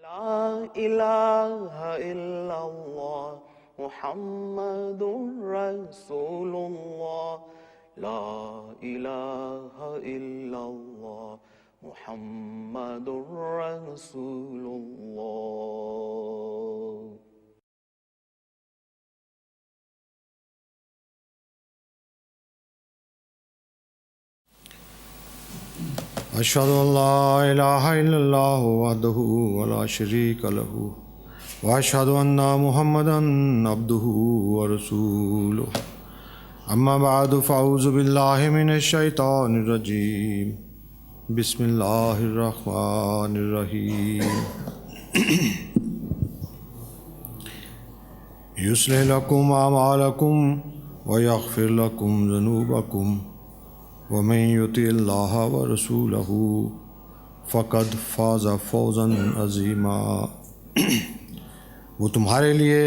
لا الہ الا اللہ محمد رسول اللہ لا الہ الا اللہ محمد رسول اللہ. اشہد ان لا الہ الا اللہ وحدہ ولا شریک لہ واشہد ان محمدا عبدہ ورسولہ. اما بعد فاعوذ باللہ من الشیطان الرجیم. بسم اللہ الرحمن الرحیم. یصلح لکم اعمالکم ویغفر لکم ذنوبکم ومن یطع اللہ ورسولہ فقد فاز فوزا عظیما. وہ تمہارے لیے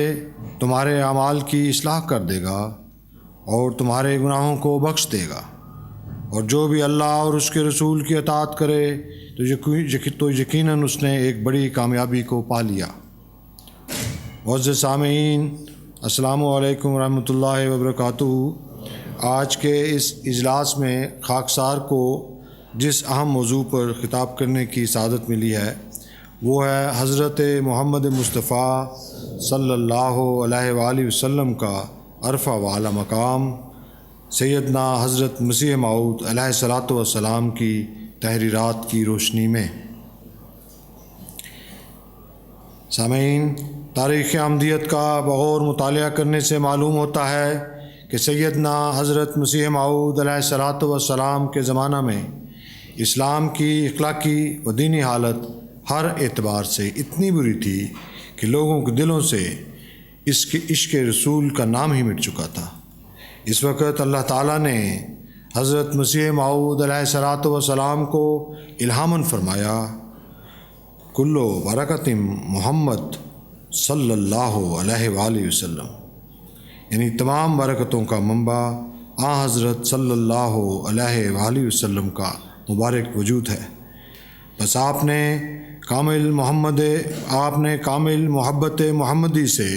تمہارے اعمال کی اصلاح کر دے گا اور تمہارے گناہوں کو بخش دے گا، اور جو بھی اللہ اور اس کے رسول کی اطاعت کرے تو یقیناً اس نے ایک بڑی کامیابی کو پا لیا. معزز سامعین، السلام علیکم ورحمۃ اللہ وبرکاتہ. آج کے اس اجلاس میں خاکسار کو جس اہم موضوع پر خطاب کرنے کی سعادت ملی ہے وہ ہے حضرت محمد مصطفیٰ صلی اللہ علیہ وآلہ وسلم کا عرفہ والا مقام سیدنا حضرت مسیح موعود علیہ الصلاۃ والسلام کی تحریرات کی روشنی میں. سامعین، تاریخ احمدیت کا بغور مطالعہ کرنے سے معلوم ہوتا ہے کہ سیدنا حضرت مسیح موعود علیہ الصلاۃ والسلام کے زمانہ میں اسلام کی اخلاقی و دینی حالت ہر اعتبار سے اتنی بری تھی کہ لوگوں کے دلوں سے اس کے عشق رسول کا نام ہی مٹ چکا تھا. اس وقت اللہ تعالیٰ نے حضرت مسیح موعود علیہ الصلاۃ والسلام کو الہاماً فرمایا، کلو برکت محمد صلی اللہ علیہ وآلہ وسلم، یعنی تمام برکتوں کا منبع آن حضرت صلی اللہ علیہ وآلہ وسلم کا مبارک وجود ہے. بس آپ نے کامل محبت محمدی سے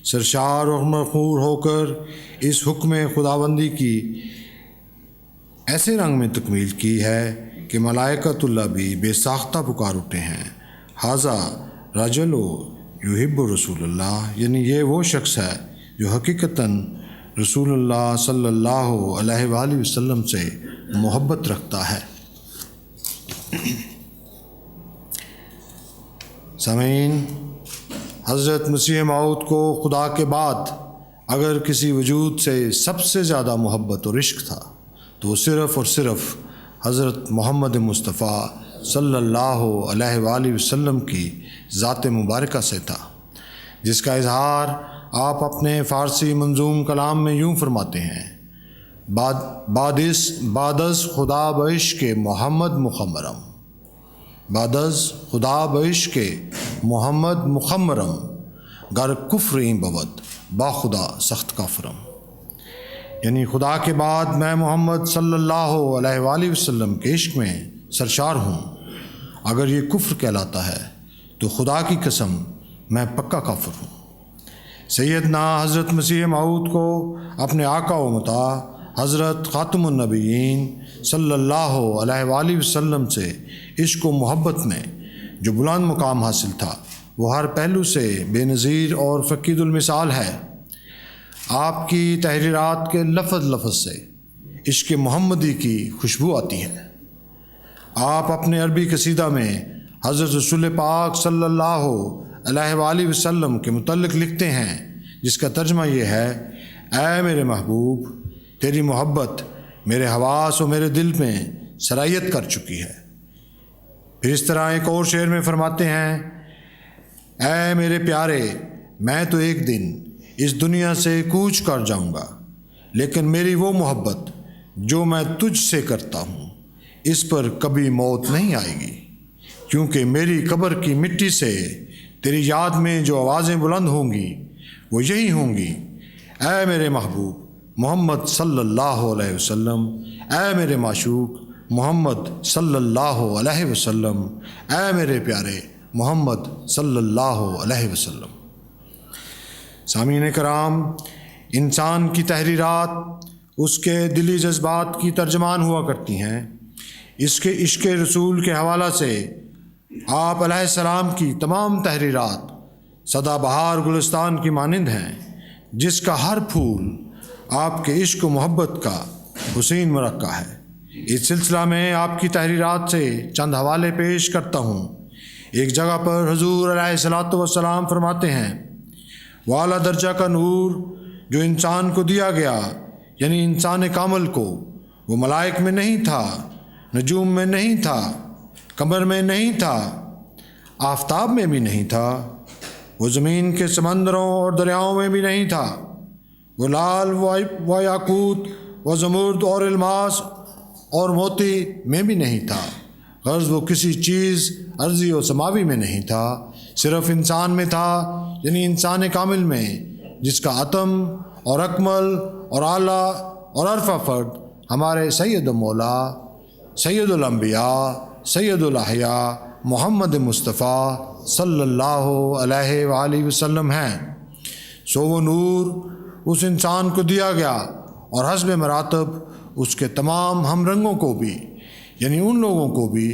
سرشار اور مرخور ہو کر اس حکم خداوندی کی ایسے رنگ میں تکمیل کی ہے کہ ملائکۃ اللہ بھی بے ساختہ پکار اٹھے ہیں، ھذا رجل یحب رسول اللہ، یعنی یہ وہ شخص ہے جو حقیقتاً رسول اللہ صلی اللہ علیہ وآلہ وسلم سے محبت رکھتا ہے. سامعین، حضرت مسیح موعود کو خدا کے بعد اگر کسی وجود سے سب سے زیادہ محبت اور عشق تھا تو وہ صرف اور صرف حضرت محمد مصطفیٰ صلی اللہ علیہ وآلہ وسلم کی ذات مبارکہ سے تھا، جس کا اظہار آپ اپنے فارسی منظوم کلام میں یوں فرماتے ہیں، بعدز خدا بعشق محمد مخمرم، بعدز خدا بعشق محمد مخمرم، گر کفریں بود با خدا سخت کافرم. یعنی خدا کے بعد میں محمد صلی اللہ علیہ وآلہ وسلم کے عشق میں سرشار ہوں، اگر یہ کفر کہلاتا ہے تو خدا کی قسم میں پکا کافر ہوں. سیدنا حضرت مسیح موعود کو اپنے آقا و مطاع حضرت خاتم النبیین صلی اللہ علیہ وآلہ وسلم سے عشق و محبت میں جو بلند مقام حاصل تھا وہ ہر پہلو سے بے نظیر اور فقید المثال ہے. آپ کی تحریرات کے لفظ لفظ سے عشق محمدی کی خوشبو آتی ہے. آپ اپنے عربی قصیدہ میں حضرت رسول پاک صلی اللہ علیہ وآلہ وسلم کے متعلق لکھتے ہیں، جس کا ترجمہ یہ ہے، اے میرے محبوب، تیری محبت میرے حواس و میرے دل میں سرایت کر چکی ہے. پھر اس طرح ایک اور شعر میں فرماتے ہیں، اے میرے پیارے، میں تو ایک دن اس دنیا سے کوچ کر جاؤں گا، لیکن میری وہ محبت جو میں تجھ سے کرتا ہوں اس پر کبھی موت نہیں آئے گی، کیونکہ میری قبر کی مٹی سے تیری یاد میں جو آوازیں بلند ہوں گی وہ یہی ہوں گی، اے میرے محبوب محمد صلی اللہ علیہ وسلم، اے میرے معشوق محمد صلی اللہ علیہ وسلم، اے میرے پیارے محمد صلی اللہ علیہ وسلم۔ سامعین کرام، انسان کی تحریرات اس کے دلی جذبات کی ترجمان ہوا کرتی ہیں۔ اس کے عشق رسول کے حوالہ سے آپ علیہ السلام کی تمام تحریرات سدا بہار گلستان کی مانند ہیں، جس کا ہر پھول آپ کے عشق و محبت کا حسین مرقع ہے۔ اس سلسلہ میں آپ کی تحریرات سے چند حوالے پیش کرتا ہوں۔ ایک جگہ پر حضور علیہ الصلاۃ والسلام فرماتے ہیں، وہ اعلیٰ درجہ کا نور جو انسان کو دیا گیا، یعنی انسان کامل کو، وہ ملائک میں نہیں تھا، نجوم میں نہیں تھا، قمر میں نہیں تھا، آفتاب میں بھی نہیں تھا، وہ زمین کے سمندروں اور دریاؤں میں بھی نہیں تھا، وہ لال و یاقوت و زمرد اور الماس اور موتی میں بھی نہیں تھا، غرض وہ کسی چیز ارضی و سماوی میں نہیں تھا، صرف انسان میں تھا، یعنی انسان کامل میں، جس کا اتم اور اکمل اور اعلیٰ اور عرفہ فرد ہمارے سید و مولا، سید الانبیاء، سید الاحیاء محمد مصطفیٰ صلی اللہ علیہ وآلہ وسلم ہیں۔ سو وہ نور اس انسان کو دیا گیا اور حسب مراتب اس کے تمام ہم رنگوں کو بھی، یعنی ان لوگوں کو بھی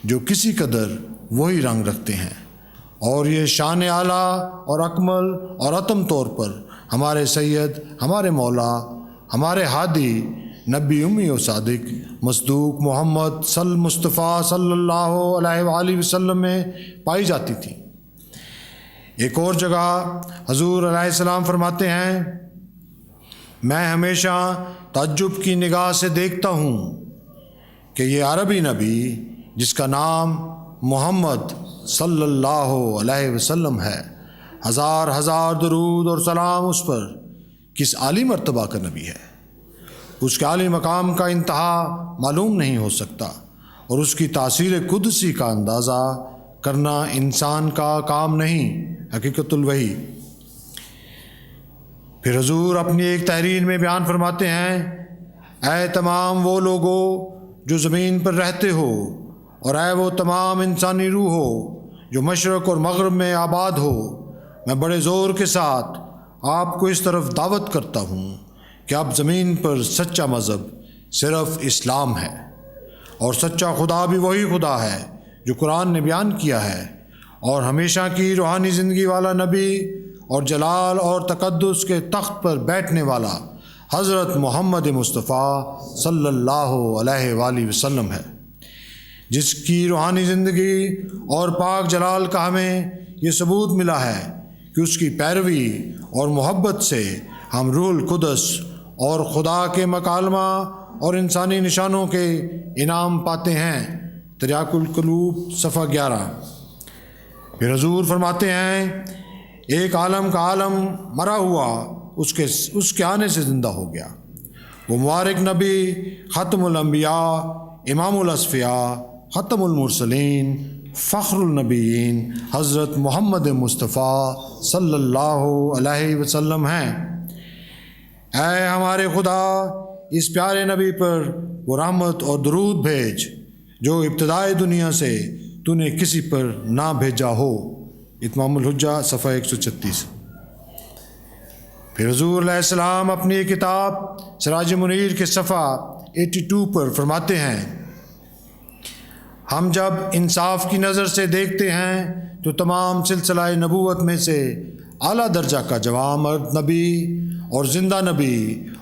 جو کسی قدر وہی رنگ رکھتے ہیں، اور یہ شان اعلیٰ اور اکمل اور اتم طور پر ہمارے سید، ہمارے مولا، ہمارے ہادی نبی امی و صادق مصدوق محمد مصطفیٰ صلی اللہ علیہ وآلہ وسلم میں پائی جاتی تھی۔ ایک اور جگہ حضور علیہ السلام فرماتے ہیں، میں ہمیشہ تعجب کی نگاہ سے دیکھتا ہوں کہ یہ عربی نبی جس کا نام محمد صلی اللہ علیہ وسلم ہے، ہزار ہزار درود اور سلام اس پر، کس عالی مرتبہ کا نبی ہے۔ اس کے عالی مقام کا انتہا معلوم نہیں ہو سکتا، اور اس کی تاثیر قدسی کا اندازہ کرنا انسان کا کام نہیں، حقیقت الوحی۔ پھر حضور اپنی ایک تحریر میں بیان فرماتے ہیں، اے تمام وہ لوگوں جو زمین پر رہتے ہو، اور اے وہ تمام انسانی روح ہو جو مشرق اور مغرب میں آباد ہو، میں بڑے زور کے ساتھ آپ کو اس طرف دعوت کرتا ہوں کہ اب زمین پر سچا مذہب صرف اسلام ہے، اور سچا خدا بھی وہی خدا ہے جو قرآن نے بیان کیا ہے، اور ہمیشہ کی روحانی زندگی والا نبی اور جلال اور تقدس کے تخت پر بیٹھنے والا حضرت محمد مصطفیٰ صلی اللہ علیہ وآلہ وسلم ہے، جس کی روحانی زندگی اور پاک جلال کا ہمیں یہ ثبوت ملا ہے کہ اس کی پیروی اور محبت سے ہم روح القدس اور خدا کے مکالمہ اور انسانی نشانوں کے انعام پاتے ہیں۔ تریاق القلوب صفحہ 11۔ پھر حضور فرماتے ہیں، ایک عالم کا عالم مرا ہوا اس کے آنے سے زندہ ہو گیا، وہ مبارک نبی، ختم الانبیاء، امام الاصفیاء، ختم المرسلین، فخر النبیین، حضرت محمد مصطفیٰ صلی اللہ علیہ وسلم ہیں۔ اے ہمارے خدا، اس پیارے نبی پر وہ رحمت اور درود بھیج جو ابتدائی دنیا سے تو نے کسی پر نہ بھیجا ہو۔ اتمام الحجہ صفحہ 136۔ پھر حضور علیہ السلام اپنی کتاب سراج منیر کے صفحہ 82 پر فرماتے ہیں، ہم جب انصاف کی نظر سے دیکھتے ہیں تو تمام سلسلہ نبوت میں سے اعلیٰ درجہ کا جوان مرد نبی اور زندہ نبی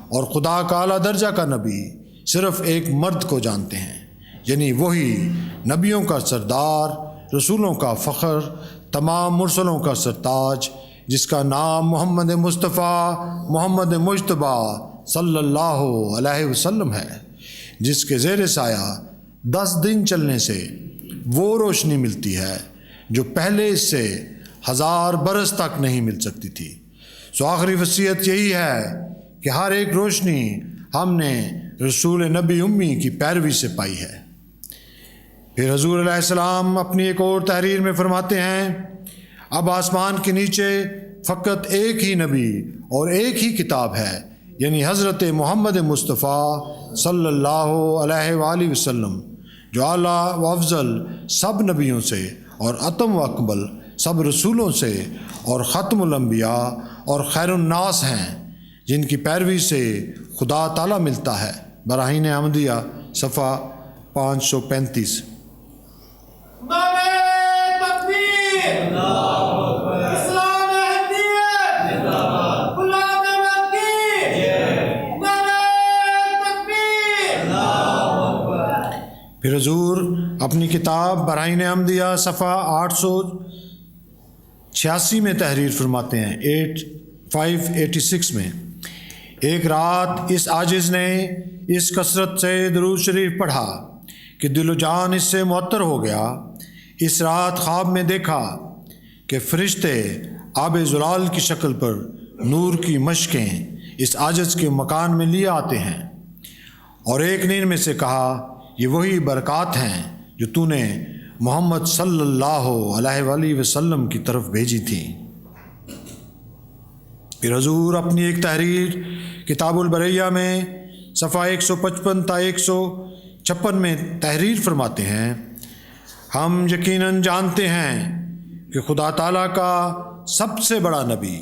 اور خدا کا اعلیٰ درجہ کا نبی صرف ایک مرد کو جانتے ہیں، یعنی وہی نبیوں کا سردار، رسولوں کا فخر، تمام مرسلوں کا سرتاج، جس کا نام محمد مصطفیٰ محمد مجتبیٰ صلی اللہ علیہ وسلم ہے، جس کے زیر سایہ 10 دن چلنے سے وہ روشنی ملتی ہے جو پہلے اس سے 1000 برس تک نہیں مل سکتی تھی۔ سو آخری وصیت یہی ہے کہ ہر ایک روشنی ہم نے رسول نبی امی کی پیروی سے پائی ہے۔ پھر حضور علیہ السلام اپنی ایک اور تحریر میں فرماتے ہیں، اب آسمان کے نیچے فقط ایک ہی نبی اور ایک ہی کتاب ہے، یعنی حضرت محمد مصطفیٰ صلی اللہ علیہ وآلہ وسلم، جو اعلیٰ و افضل سب نبیوں سے اور اتم و اکمل سب رسولوں سے اور ختم الانبیاء اور خیر الناس ہیں، جن کی پیروی سے خدا تعالیٰ ملتا ہے۔ براہین احمدیہ صفحہ 535۔ پھر حضور اپنی کتاب براہین احمدیہ صفحہ 886 میں تحریر فرماتے ہیں، 586 میں، ایک رات اس عاجز نے اس کثرت سے درود شریف پڑھا کہ دل و جان اس سے معطر ہو گیا۔ اس رات خواب میں دیکھا کہ فرشتے آب زلال کی شکل پر نور کی مشقیں اس عاجز کے مکان میں لیے آتے ہیں، اور ایک نیند میں سے کہا، یہ وہی برکات ہیں جو تو نے محمد صلی اللہ علیہ وآلہ وسلم کی طرف بھیجی تھی۔ پھر حضور اپنی ایک تحریر کتاب البریہ میں صفحہ 155 تا 156 میں تحریر فرماتے ہیں، ہم یقیناً جانتے ہیں کہ خدا تعالیٰ کا سب سے بڑا نبی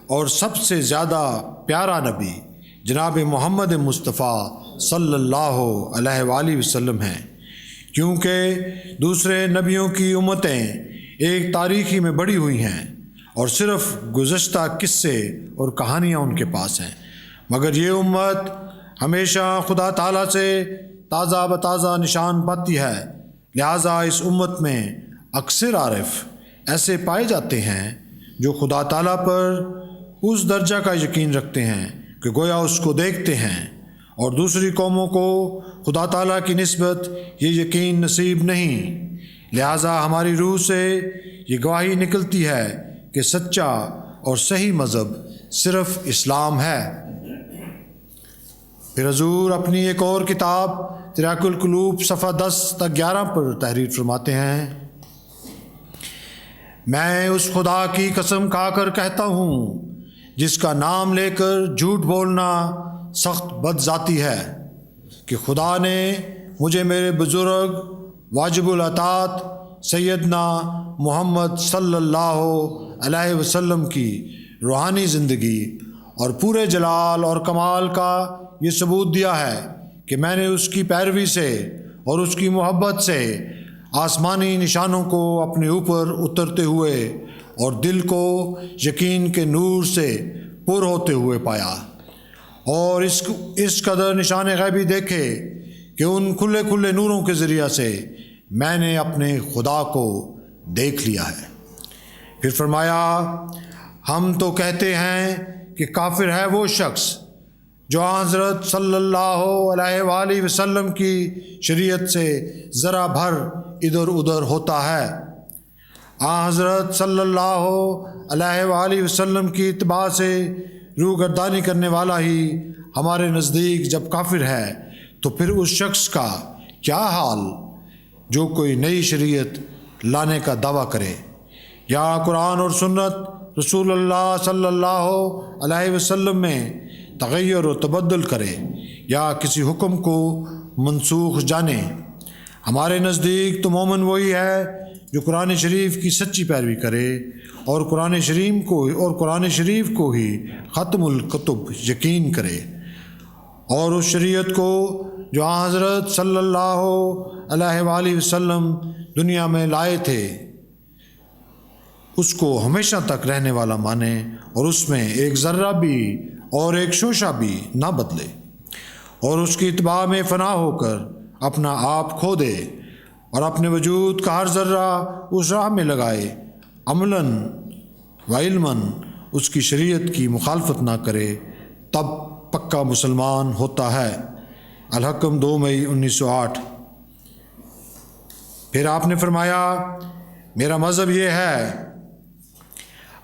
اور سب سے زیادہ پیارا نبی جناب محمد مصطفیٰ صلی اللہ علیہ وآلہ وسلم ہیں، کیونکہ دوسرے نبیوں کی امتیں ایک تاریخی میں بڑھی ہوئی ہیں اور صرف گزشتہ قصے اور کہانیاں ان کے پاس ہیں، مگر یہ امت ہمیشہ خدا تعالیٰ سے تازہ بتازہ نشان پاتی ہے، لہٰذا اس امت میں اکثر عارف ایسے پائے جاتے ہیں جو خدا تعالیٰ پر اس درجہ کا یقین رکھتے ہیں کہ گویا اس کو دیکھتے ہیں، اور دوسری قوموں کو خدا تعالیٰ کی نسبت یہ یقین نصیب نہیں۔ لہٰذا ہماری روح سے یہ گواہی نکلتی ہے کہ سچا اور صحیح مذہب صرف اسلام ہے۔ پھر حضور اپنی ایک اور کتاب تراق القلوب صفحہ 10 تا 11 پر تحریر فرماتے ہیں، میں اس خدا کی قسم کھا کر کہتا ہوں جس کا نام لے کر جھوٹ بولنا سخت بد ذاتی ہے، کہ خدا نے مجھے میرے بزرگ واجب الاطاعت سیدنا محمد صلی اللہ علیہ وسلم کی روحانی زندگی اور پورے جلال اور کمال کا یہ ثبوت دیا ہے کہ میں نے اس کی پیروی سے اور اس کی محبت سے آسمانی نشانوں کو اپنے اوپر اترتے ہوئے اور دل کو یقین کے نور سے پر ہوتے ہوئے پایا، اور اس قدر نشان غیبی دیکھے کہ ان کھلے کھلے نوروں کے ذریعہ سے میں نے اپنے خدا کو دیکھ لیا ہے۔ پھر فرمایا، ہم تو کہتے ہیں کہ کافر ہے وہ شخص جو حضرت صلی اللہ علیہ وآلہ وسلم کی شریعت سے ذرا بھر ادھر ادھر ہوتا ہے۔ حضرت صلی اللہ علیہ وآلہ وسلم کی اتباع سے روگردانی کرنے والا ہی ہمارے نزدیک جب کافر ہے تو پھر اس شخص کا کیا حال جو کوئی نئی شریعت لانے کا دعویٰ کرے، یا قرآن اور سنت رسول اللہ صلی اللہ علیہ وسلم میں تغیر و تبدل کرے، یا کسی حکم کو منسوخ جانے۔ ہمارے نزدیک تو مومن وہی ہے جو قرآن شریف کی سچی پیروی کرے اور قرآن شریف کو ہی ختم الکتب یقین کرے، اور اس شریعت کو جو حضرت صلی اللہ علیہ وآلہ وسلم دنیا میں لائے تھے اس کو ہمیشہ تک رہنے والا مانے، اور اس میں ایک ذرہ بھی اور ایک شوشہ بھی نہ بدلے، اور اس کی اتباع میں فنا ہو کر اپنا آپ کھو دے اور اپنے وجود کا ہر ذرہ اس راہ میں لگائے، عملاً و علماً اس کی شریعت کی مخالفت نہ کرے، تب پکا مسلمان ہوتا ہے۔ الحکم 2 مئی 1908۔ پھر آپ نے فرمایا، میرا مذہب یہ ہے،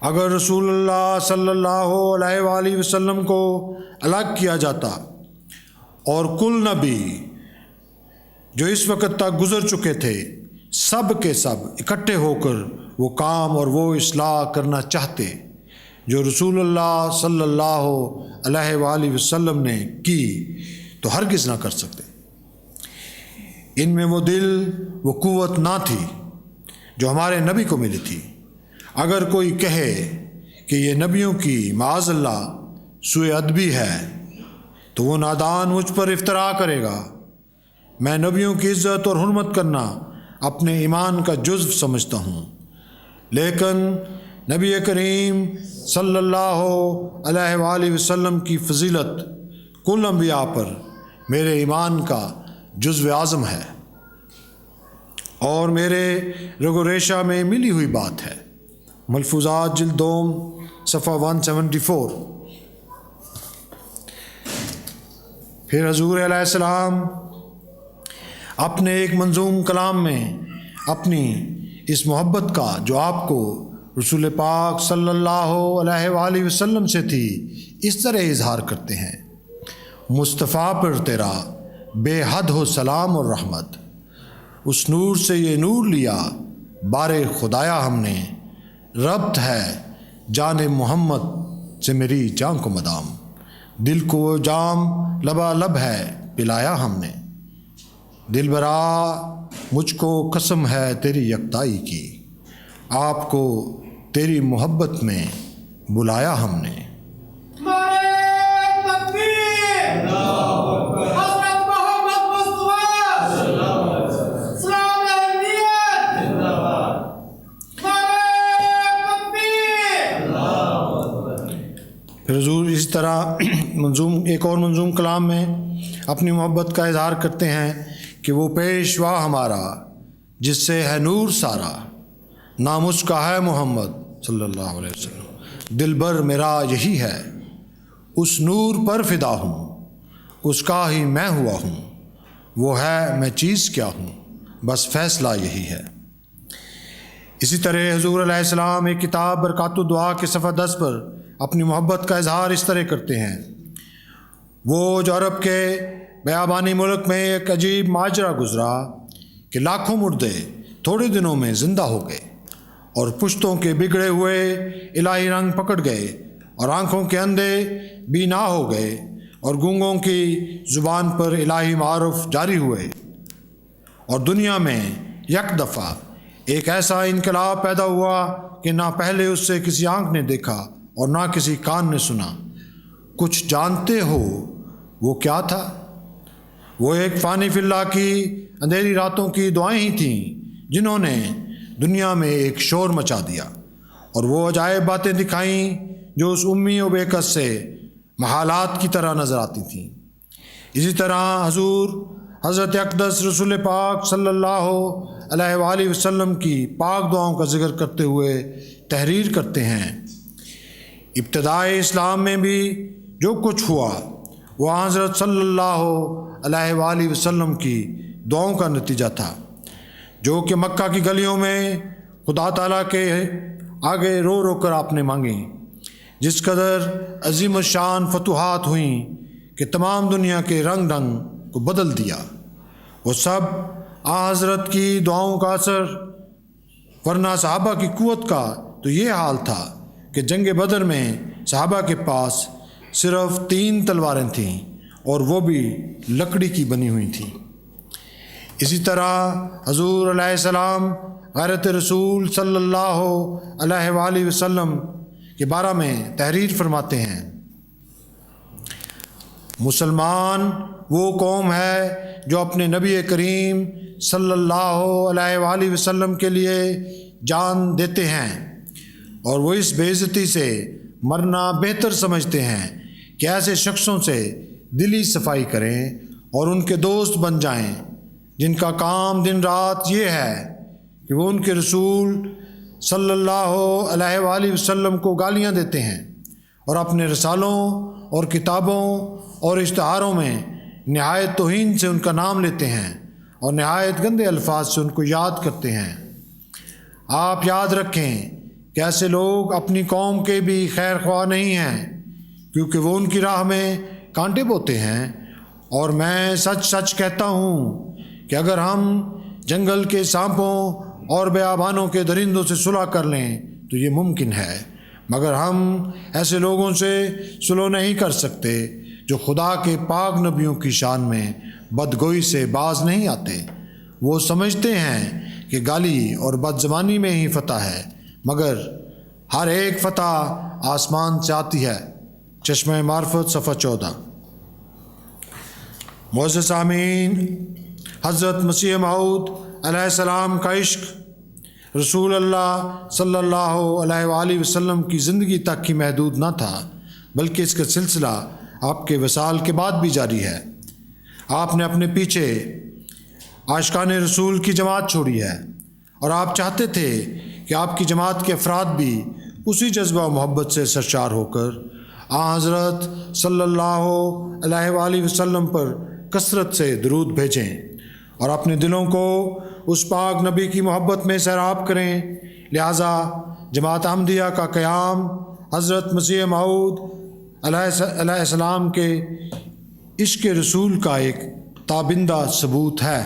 اگر رسول اللہ صلی اللہ علیہ وآلہ وسلم کو الگ کیا جاتا اور کل نبی جو اس وقت تک گزر چکے تھے سب کے سب اکٹھے ہو کر وہ کام اور وہ اصلاح کرنا چاہتے جو رسول اللہ صلی اللہ علیہ وآلہ وسلم نے کی، تو ہرگز نہ کر سکتے۔ ان میں وہ دل، وہ قوت نہ تھی جو ہمارے نبی کو ملی تھی۔ اگر کوئی کہے کہ یہ نبیوں کی معاذ اللہ سوء ادبی ہے تو وہ نادان مجھ پر افطرا کرے گا۔ میں نبیوں کی عزت اور حرمت کرنا اپنے ایمان کا جزو سمجھتا ہوں، لیکن نبی کریم صلی اللہ علیہ وآلہ وسلم کی فضیلت کل انبیاء پر میرے ایمان کا جزو اعظم ہے اور میرے رگ و ریشہ میں ملی ہوئی بات ہے۔ ملفوظات جلد دوم صفحہ 174۔ پھر حضور علیہ السلام اپنے ایک منظوم کلام میں اپنی اس محبت کا جو آپ کو رسول پاک صلی اللہ علیہ وآلہ وسلم سے تھی اس طرح اظہار کرتے ہیں: مصطفیٰ پر تیرا بے حد ہو سلام اور رحمت، اس نور سے یہ نور لیا بار خدایا ہم نے، ربط ہے جان محمد سے میری جان کو مدام، دل کو وہ جام لبالب ہے پلایا ہم نے، دل برا مجھ کو قسم ہے تیری یکتائی کی، آپ کو تیری محبت میں بلایا ہم نے۔ پھر حضور اسی طرح ایک اور منظوم کلام میں اپنی محبت کا اظہار کرتے ہیں کہ وہ پیشوا ہمارا جس سے ہے نور سارا، نام اس کا ہے محمد صلی اللہ علیہ وسلم، دل بر میرا یہی ہے، اس نور پر فدا ہوں، اس کا ہی میں ہوا ہوں، وہ ہے میں چیز کیا ہوں، بس فیصلہ یہی ہے۔ اسی طرح حضور علیہ السلام ایک کتاب برکات الدعا کے صفحہ 10 پر اپنی محبت کا اظہار اس طرح کرتے ہیں: وہ جو عرب کے بیابانی ملک میں ایک عجیب ماجرا گزرا کہ لاکھوں مردے تھوڑے دنوں میں زندہ ہو گئے اور پشتوں کے بگڑے ہوئے الہی رنگ پکڑ گئے اور آنکھوں کے اندھے بینا ہو گئے اور گونگوں کی زبان پر الہی معارف جاری ہوئے، اور دنیا میں یک دفعہ ایک ایسا انقلاب پیدا ہوا کہ نہ پہلے اس سے کسی آنکھ نے دیکھا اور نہ کسی کان نے سنا۔ کچھ جانتے ہو وہ کیا تھا؟ وہ ایک فانی فی اللہ کی اندھیری راتوں کی دعائیں ہی تھیں جنہوں نے دنیا میں ایک شور مچا دیا اور وہ عجائب باتیں دکھائیں جو اس امی و بے کس سے محالات کی طرح نظر آتی تھیں۔ اسی طرح حضور حضرت اقدس رسول پاک صلی اللہ علیہ وآلہ وسلم کی پاک دعاؤں کا ذکر کرتے ہوئے تحریر کرتے ہیں: ابتدائے اسلام میں بھی جو کچھ ہوا وہ حضرت صلی اللہ علیہ وآلہ وسلم کی دعاؤں کا نتیجہ تھا، جو کہ مکہ کی گلیوں میں خدا تعالیٰ کے آگے رو رو کر آپ نے مانگیں۔ جس قدر عظیم الشان فتوحات ہوئیں کہ تمام دنیا کے رنگ کو بدل دیا، وہ سب حضرت کی دعاؤں کا اثر، ورنہ صحابہ کی قوت کا تو یہ حال تھا کہ جنگ بدر میں صحابہ کے پاس صرف 3 تلواریں تھیں اور وہ بھی لکڑی کی بنی ہوئی تھیں۔ اسی طرح حضور علیہ السلام غیرت رسول صلی اللہ علیہ وآلہ وسلم کے بارے میں تحریر فرماتے ہیں: مسلمان وہ قوم ہے جو اپنے نبی کریم صلی اللہ علیہ وآلہ وسلم کے لیے جان دیتے ہیں، اور وہ اس بے عزتی سے مرنا بہتر سمجھتے ہیں کہ ایسے شخصوں سے دلی صفائی کریں اور ان کے دوست بن جائیں جن کا کام دن رات یہ ہے کہ وہ ان کے رسول صلی اللہ علیہ وآلہ وسلم کو گالیاں دیتے ہیں اور اپنے رسالوں اور کتابوں اور اشتہاروں میں نہایت توہین سے ان کا نام لیتے ہیں اور نہایت گندے الفاظ سے ان کو یاد کرتے ہیں۔ آپ یاد رکھیں کہ ایسے لوگ اپنی قوم کے بھی خیر خواہ نہیں ہیں، کیونکہ وہ ان کی راہ میں کانٹے بوتے ہیں، اور میں سچ سچ کہتا ہوں کہ اگر ہم جنگل کے سانپوں اور بیابانوں کے درندوں سے صلح کر لیں تو یہ ممکن ہے، مگر ہم ایسے لوگوں سے صلح نہیں کر سکتے جو خدا کے پاک نبیوں کی شان میں بدگوئی سے باز نہیں آتے۔ وہ سمجھتے ہیں کہ گالی اور بدزبانی میں ہی فتح ہے، مگر ہر ایک فتح آسمان سے آتی ہے۔ چشمہ معرفت صفحہ 14۔ معزز سامعین، حضرت مسیح موعود علیہ السلام کا عشق رسول اللہ صلی اللہ علیہ وآلہ وسلم کی زندگی تک ہی محدود نہ تھا، بلکہ اس کا سلسلہ آپ کے وصال کے بعد بھی جاری ہے۔ آپ نے اپنے پیچھے عاشقان رسول کی جماعت چھوڑی ہے، اور آپ چاہتے تھے کہ آپ کی جماعت کے افراد بھی اسی جذبہ و محبت سے سرشار ہو کر حضرت صلی اللہ علیہ وآلہ وسلم پر کثرت سے درود بھیجیں اور اپنے دلوں کو اس پاک نبی کی محبت میں سیراب کریں۔ لہٰذا جماعت احمدیہ کا قیام حضرت مسیح موعود علیہ السلام کے عشق رسول کا ایک تابندہ ثبوت ہے۔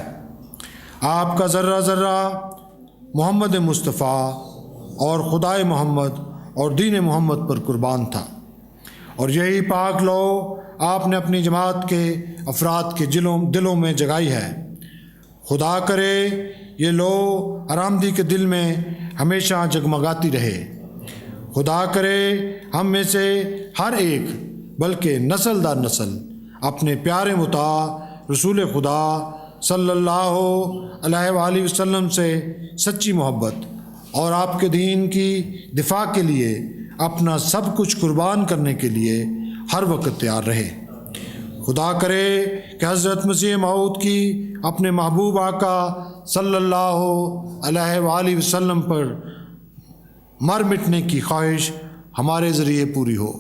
آپ کا ذرہ ذرہ محمد مصطفیٰ اور خدائے محمد اور دین محمد پر قربان تھا، اور یہی پاک لو آپ نے اپنی جماعت کے افراد کے دلوں میں جگائی ہے۔ خدا کرے یہ لو آرامدی کے دل میں ہمیشہ جگمگاتی رہے۔ خدا کرے ہم میں سے ہر ایک، بلکہ نسل در نسل، اپنے پیارے مطاع رسول خدا صلی اللہ علیہ وآلہ وسلم سے سچی محبت اور آپ کے دین کی دفاع کے لیے اپنا سب کچھ قربان کرنے کے لیے ہر وقت تیار رہے۔ خدا کرے کہ حضرت مسیح موعود کی اپنے محبوب آقا صلی اللہ علیہ وآلہ وسلم پر مر مٹنے کی خواہش ہمارے ذریعے پوری ہو۔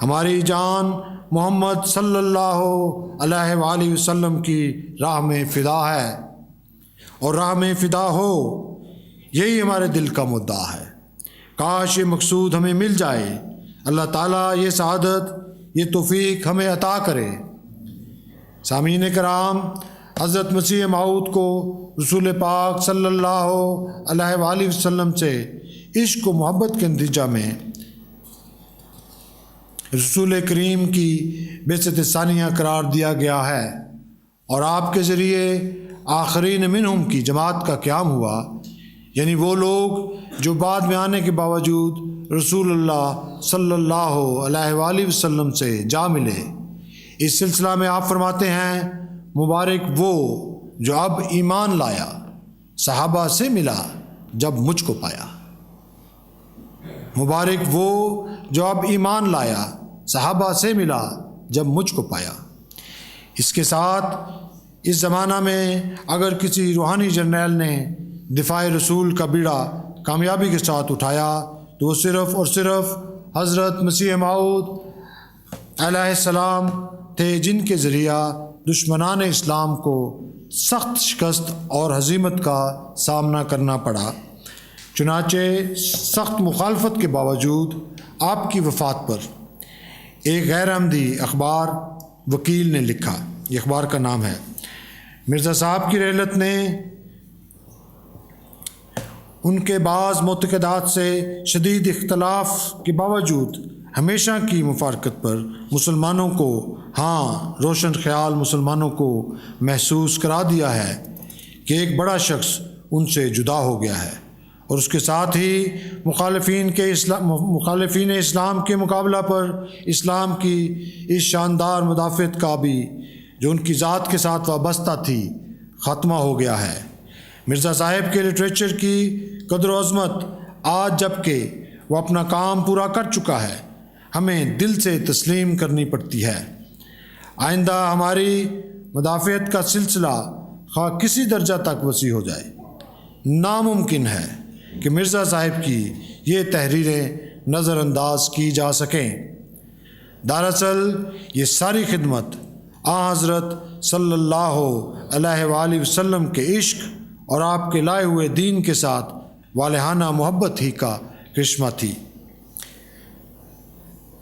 ہماری جان محمد صلی اللہ علیہ وآلہ وسلم کی راہ میں فدا ہے، اور راہ میں فدا ہو، یہی ہمارے دل کا مدعا ہے۔ کاش یہ مقصود ہمیں مل جائے۔ اللہ تعالیٰ یہ سعادت، یہ توفیق ہمیں عطا کرے۔ سامعین کرام، حضرت مسیح موعود کو رسول پاک صلی اللہ علیہ وآلہ وسلم سے عشق و محبت کے نتیجہ میں رسول کریم کی بعثت ثانیہ قرار دیا گیا ہے، اور آپ کے ذریعے آخرین منہم کی جماعت کا قیام ہوا، یعنی وہ لوگ جو بعد میں آنے کے باوجود رسول اللہ صلی اللہ علیہ وآلہ وسلم سے جا ملے۔ اس سلسلہ میں آپ فرماتے ہیں، مبارک وہ جو اب ایمان لایا، صحابہ سے ملا جب مجھ کو پایا۔ مبارک وہ جو اب ایمان لایا، صحابہ سے ملا جب مجھ کو پایا۔ اس کے ساتھ اس زمانہ میں اگر کسی روحانی جرنیل نے دفاع رسول کا بیڑا کامیابی کے ساتھ اٹھایا تو وہ صرف اور صرف حضرت مسیح موعود علیہ السلام تھے، جن کے ذریعہ دشمنان اسلام کو سخت شکست اور ہزیمت کا سامنا کرنا پڑا۔ چنانچہ سخت مخالفت کے باوجود آپ کی وفات پر ایک غیر احمدی اخبار وکیل نے لکھا، یہ اخبار کا نام ہے، مرزا صاحب کی رحلت نے ان کے بعض معتقدات سے شدید اختلاف کے باوجود ہمیشہ کی مفارقت پر مسلمانوں کو، ہاں روشن خیال مسلمانوں کو محسوس کرا دیا ہے کہ ایک بڑا شخص ان سے جدا ہو گیا ہے، اور اس کے ساتھ ہی مخالفین اسلام کے مقابلہ پر اسلام کی اس شاندار مدافعت کا بھی جو ان کی ذات کے ساتھ وابستہ تھی ختمہ ہو گیا ہے۔ مرزا صاحب کے لٹریچر کی قدر و عظمت آج جب کہ وہ اپنا کام پورا کر چکا ہے ہمیں دل سے تسلیم کرنی پڑتی ہے۔ آئندہ ہماری مدافعت کا سلسلہ خواہ کسی درجہ تک وسیع ہو جائے، ناممکن ہے کہ مرزا صاحب کی یہ تحریریں نظر انداز کی جا سکیں۔ دراصل یہ ساری خدمت حضرت صلی اللہ علیہ وآلہ وسلم کے عشق اور آپ کے لائے ہوئے دین کے ساتھ والہانہ محبت ہی کا کرشمہ تھی۔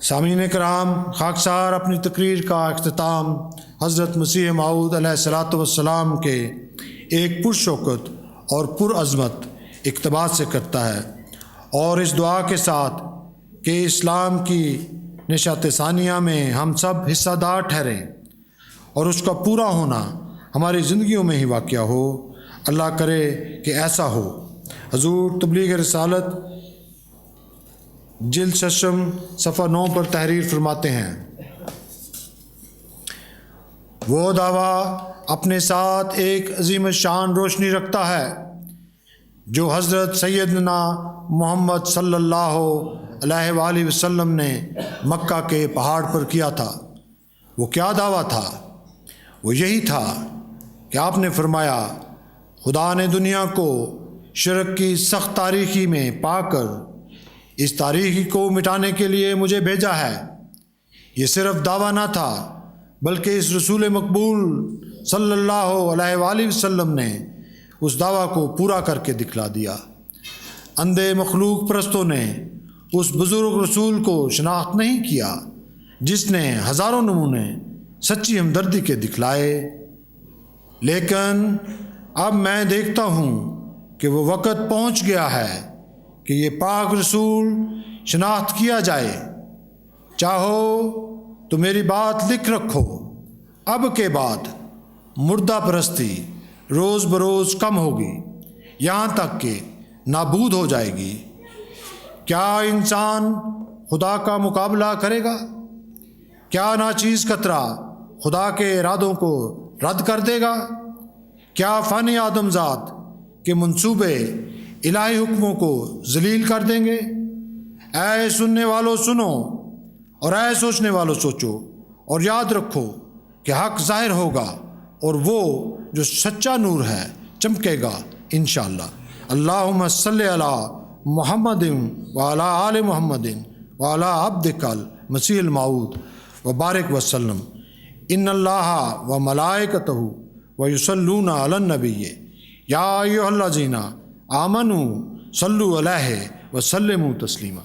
سامعین کرام، خاکسار اپنی تقریر کا اختتام حضرت مسیح موعود علیہ الصلاۃ والسلام کے ایک پرشوکت اور پرعظمت اقتباس سے کرتا ہے، اور اس دعا کے ساتھ کہ اسلام کی نشاط ثانیہ میں ہم سب حصہ دار ٹھہریں اور اس کا پورا ہونا ہماری زندگیوں میں ہی واقع ہو۔ اللہ کرے کہ ایسا ہو۔ حضور تبلیغ رسالت جلد ششم صفحہ 9 پر تحریر فرماتے ہیں، وہ دعویٰ اپنے ساتھ ایک عظیم الشان روشنی رکھتا ہے جو حضرت سیدنا محمد صلی اللہ علیہ وآلہ وسلم نے مکہ کے پہاڑ پر کیا تھا۔ وہ کیا دعویٰ تھا؟ وہ یہی تھا کہ آپ نے فرمایا، خدا نے دنیا کو شرک کی سخت تاریکی میں پا کر اس تاریکی کو مٹانے کے لیے مجھے بھیجا ہے۔ یہ صرف دعویٰ نہ تھا بلکہ اس رسول مقبول صلی اللہ علیہ وآلہ وسلم نے اس دعویٰ کو پورا کر کے دکھلا دیا۔ اندھے مخلوق پرستوں نے اس بزرگ رسول کو شناخت نہیں کیا جس نے ہزاروں نمونے سچی ہمدردی کے دکھلائے، لیکن اب میں دیکھتا ہوں کہ وہ وقت پہنچ گیا ہے کہ یہ پاک رسول شناخت کیا جائے۔ چاہو تو میری بات لکھ رکھو، اب کے بعد مردہ پرستی روز بروز کم ہوگی، یہاں تک کہ نابود ہو جائے گی۔ کیا انسان خدا کا مقابلہ کرے گا؟ کیا ناچیز قطرہ خدا کے ارادوں کو رد کر دے گا؟ کیا فانی آدم ذات کے منصوبے الہی حکموں کو ذلیل کر دیں گے؟ اے سننے والوں سنو، اور اے سوچنے والوں سوچو، اور یاد رکھو کہ حق ظاہر ہوگا اور وہ جو سچا نور ہے چمکے گا انشاءاللہ۔ اللہم صلی علی محمد وعلی آل محمد وعلی عبدک المسیح الموعود وبارک وسلم۔ ان اللہ و ملائکتہ ویصلون علی النبی یا ایھا الذین آمنوا صلوا علیہ وسلموا تسلیما۔